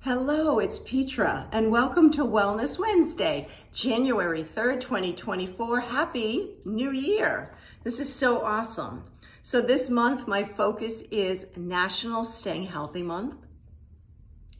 Hello, it's Petra, and welcome to Wellness Wednesday, January 3rd, 2024. Happy New Year. This is so awesome. So this month, my focus is National Staying Healthy Month.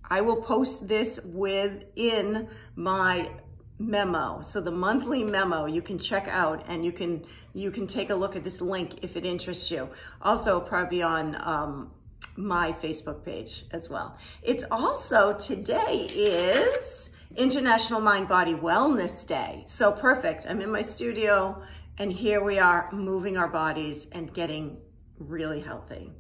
I will post this within my memo. So the monthly memo you can check out, and you can take a look at this link if it interests you. Also, it'll probably be on my Facebook page as well. It's also, today is International Mind Body Wellness Day. So perfect. I'm in my studio and here we are moving our bodies and getting really healthy.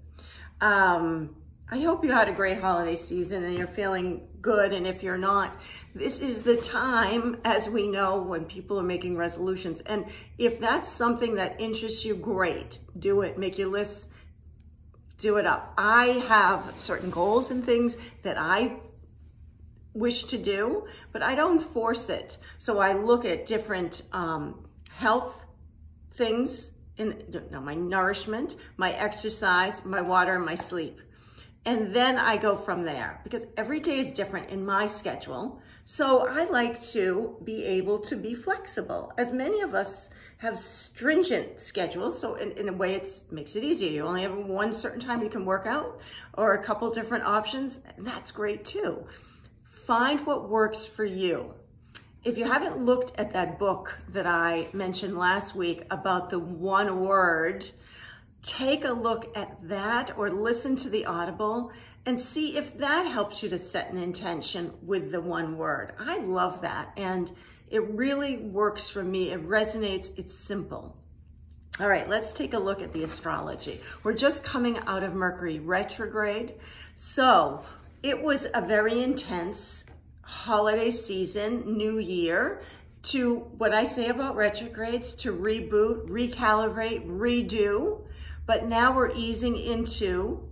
I hope you had a great holiday season and you're feeling good. And if you're not, this is the time, as we know, when people are making resolutions. And if that's something that interests you, great, do it. Make your lists. Do it up. I have certain goals and things that I wish to do, but I don't force it. So I look at different health things, my nourishment, my exercise, my water, and my sleep. And then I go from there because every day is different in my schedule. So I like to be able to be flexible, as many of us have stringent schedules. So in a way, it makes it easier. You only have one certain time you can work out or a couple different options, and that's great too. Find what works for you. If you haven't looked at that book that I mentioned last week about the one word, take a look at that or listen to the Audible and see if that helps you to set an intention with the one word. I love that, and it really works for me. It resonates, it's simple. All right, let's take a look at the astrology. We're just coming out of Mercury retrograde. So it was a very intense holiday season, new year, to what I say about retrogrades, to reboot, recalibrate, redo. But now we're easing into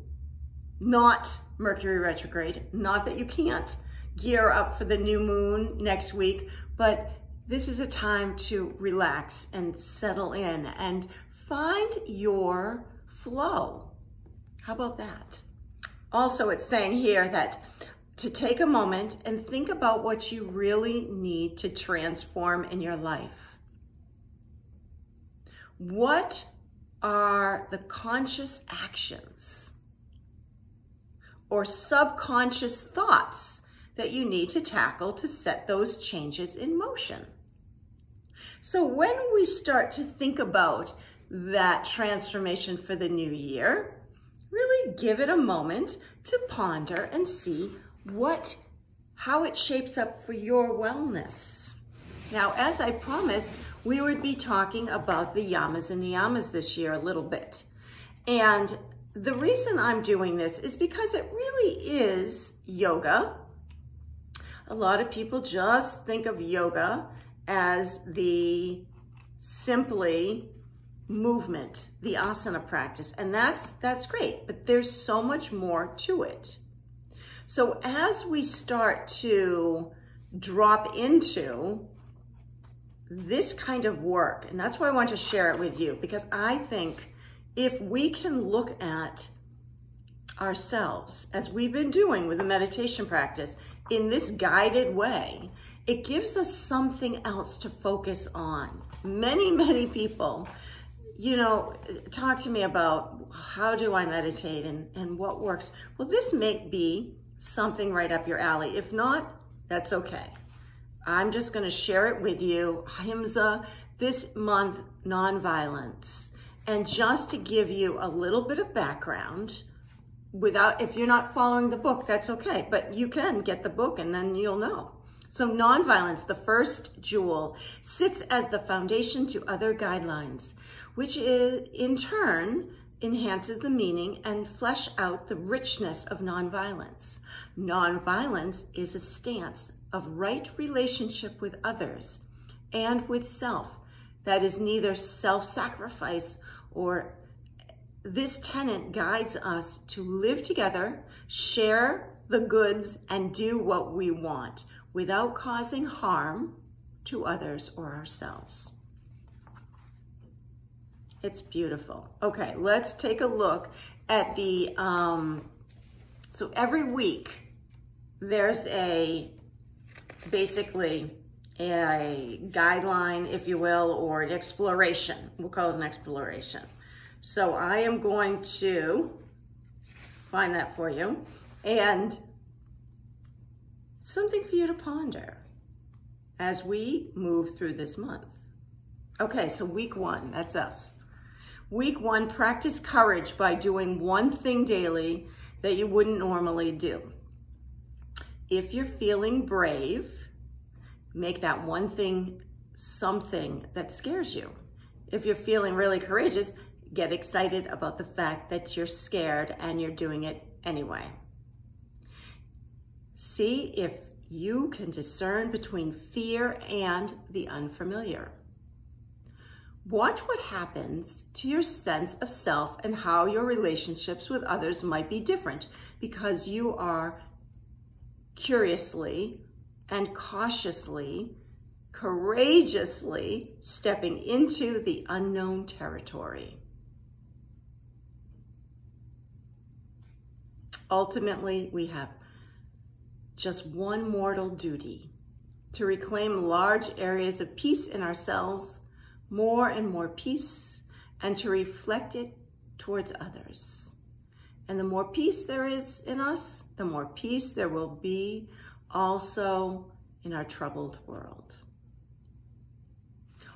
not Mercury retrograde. Not that you can't gear up for the new moon next week, but this is a time to relax and settle in and find your flow. How about that? Also, it's saying here that to take a moment and think about what you really need to transform in your life. What are the conscious actions or subconscious thoughts that you need to tackle to set those changes in motion? So when we start to think about that transformation for the new year, really give it a moment to ponder and see how it shapes up for your wellness. Now, as I promised, we would be talking about the Yamas and the Yamas this year a little bit. And the reason I'm doing this is because it really is yoga. A lot of people just think of yoga as the simply movement, the asana practice, and that's great, but there's so much more to it. So as we start to drop into this kind of work, and that's why I want to share it with you, because I think if we can look at ourselves, as we've been doing with the meditation practice, in this guided way, it gives us something else to focus on. Many people, talk to me about how do I meditate and what works. Well, this may be something right up your alley. If not, that's okay. I'm just going to share it with you. Ahimsa, this month, nonviolence. And just to give you a little bit of background, if you're not following the book, that's okay. But you can get the book and then you'll know. So nonviolence, the first jewel, sits as the foundation to other guidelines, which in turn enhances the meaning and flesh out the richness of nonviolence. Nonviolence is a stance of right relationship with others and with self that is neither self-sacrifice or this tenet guides us to live together, share the goods, and do what we want without causing harm to others or ourselves. It's beautiful. Okay, let's take a look at the, so every week there's basically a guideline, if you will, or an exploration. We'll call it an exploration. So I am going to find that for you, and something for you to ponder as we move through this month. Okay, so week 1, that's us. Week 1, practice courage by doing one thing daily that you wouldn't normally do. If you're feeling brave, make that one thing something that scares you. If you're feeling really courageous, get excited about the fact that you're scared and you're doing it anyway. See if you can discern between fear and the unfamiliar. Watch what happens to your sense of self and how your relationships with others might be different because you are curiously and cautiously, courageously stepping into the unknown territory. Ultimately, we have just one mortal duty: to reclaim large areas of peace in ourselves, more and more peace, and to reflect it towards others. And the more peace there is in us, the more peace there will be also in our troubled world.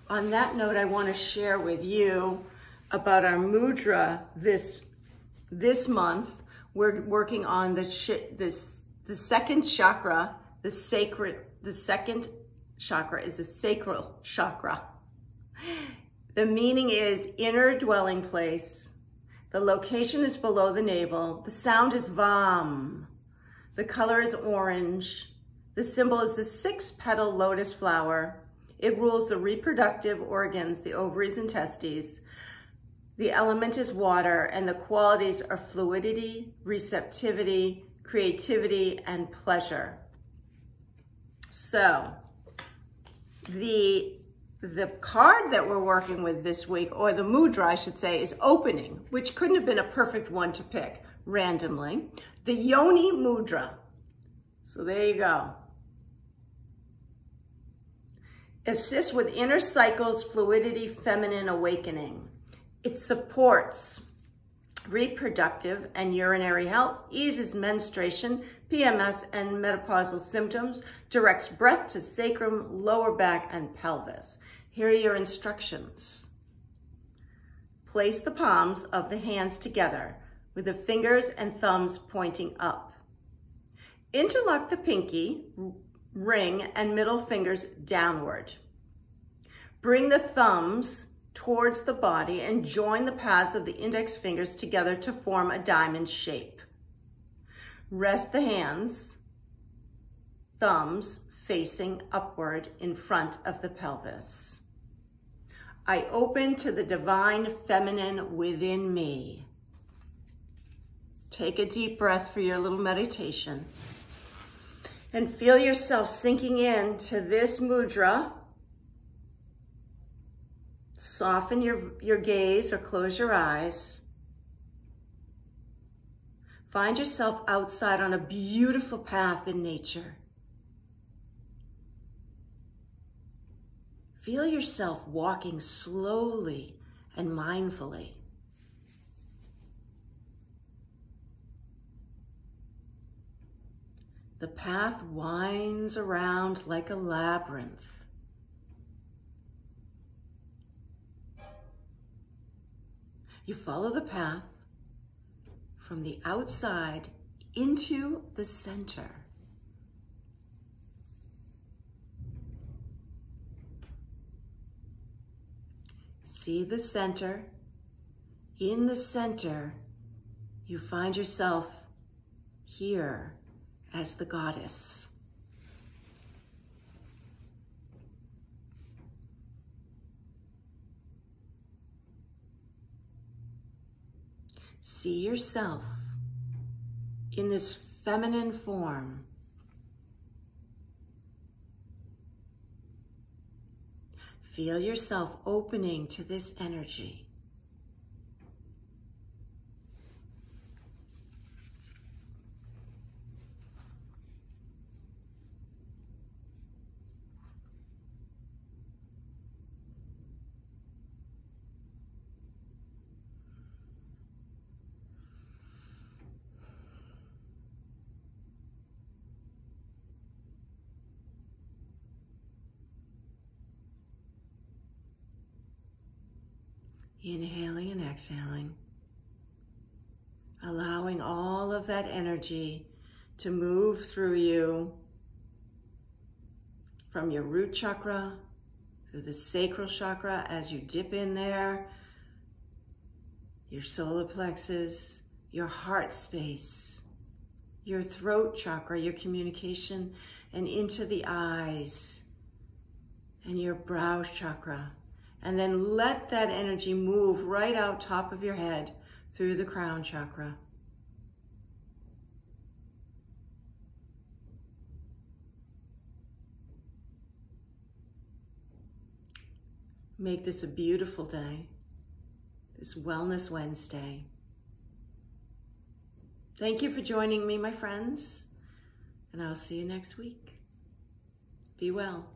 On that note, I want to share with you about our mudra this month. We're working on the second chakra. The second chakra is the sacral chakra. The meaning is inner dwelling place. The location is below the navel. The sound is vam. The color is orange. The symbol is the 6-petal lotus flower. It rules the reproductive organs, the ovaries and testes. The element is water, and the qualities are fluidity, receptivity, creativity, and pleasure. So the card that we're working with this week, or the mudra, I should say, is opening, which couldn't have been a perfect one to pick randomly. The Yoni Mudra. So there you go. Assists with inner cycles, fluidity, feminine awakening. It supports reproductive and urinary health, eases menstruation, PMS, and menopausal symptoms, directs breath to sacrum, lower back, and pelvis. Here are your instructions. Place the palms of the hands together with the fingers and thumbs pointing up. Interlock the pinky, ring, and middle fingers downward. Bring the thumbs towards the body and join the pads of the index fingers together to form a diamond shape. Rest the hands, thumbs facing upward in front of the pelvis. I open to the divine feminine within me. Take a deep breath for your little meditation and feel yourself sinking into this mudra. Soften your gaze or close your eyes. Find yourself outside on a beautiful path in nature. Feel yourself walking slowly and mindfully. The path winds around like a labyrinth. You follow the path from the outside into the center. See the center. In the center, you find yourself here as the goddess. See yourself in this feminine form. Feel yourself opening to this energy. Inhaling and exhaling. Allowing all of that energy to move through you from your root chakra through the sacral chakra as you dip in there, your solar plexus, your heart space, your throat chakra, your communication, and into the eyes and your brow chakra. And then let that energy move right out top of your head through the crown chakra. Make this a beautiful day, this Wellness Wednesday. Thank you for joining me, my friends, and I'll see you next week. Be well.